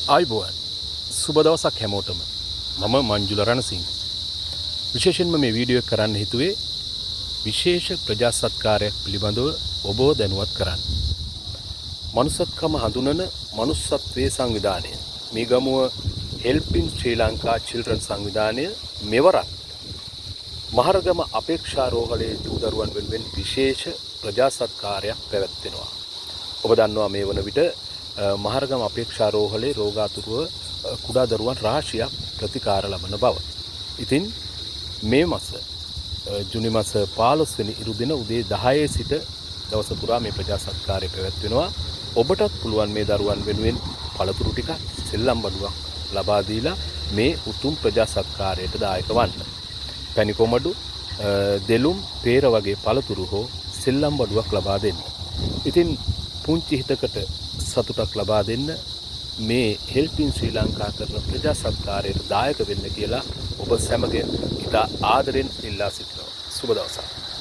ආයුබෝවන් සුබ දවසක් හැමෝටම. මම මංජුල රණසිංහ. විශේෂයෙන්ම මේ වීඩියෝ එක කරන්න හිතුවේ විශේෂ ප්‍රජා සත්කාරයක් පිළිබඳව ඔබව දැනුවත් කරන්න. මනුස්සත්කම හඳුනන මනුස්සත්වයේ සංවිධානය මේ ගමුව හෙල්පින් ශ්‍රී ලංකා චිල්ඩ්‍රන් සංවිධානය මෙවරත් මහරගම අපේක්ෂා රෝහලේ දූ දරුවන් වෙනුවෙන් විශේෂ ප්‍රජා සත්කාරයක් පැවැත්වෙනවා. ඔබ දන්නවා මේ වන විට මහරගම අපේක්ෂා රෝහලේ රෝගාතුරව කුඩා දරුවන් රාශියක් ප්‍රතිකාර ලබන බව. ඉතින් මේ මාස ජුනි මාස 15 වෙනි ඉරුදින උදේ 10 සිට දවස පුරා මේ ප්‍රජා සත්කාරය පැවැත්වෙනවා. ඔබටත් පුළුවන් මේ දරුවන් වෙනුවෙන් පළතුරු ටිකක් සෙල්ලම් බඩුවක් ලබා දීලා මේ උතුම් ප්‍රජා සත්කාරයට දායක වන්න. පැණි කොමඩු, දෙලුම්, peer වගේ පළතුරු හෝ සෙල්ලම් බඩුවක් ලබා දෙන්න. ඉතින් පුංචි හිතකට සතුටක් ලබා දෙන්න මේ හෙල්පින් ශ්‍රී ලංකා කරන ප්‍රජා සත්කාරයට දායක වෙන්න කියලා ඔබ සැමගෙන් ඉතා ආදරෙන් ඉල්ලා සිටිනවා. සුබ දවසක්.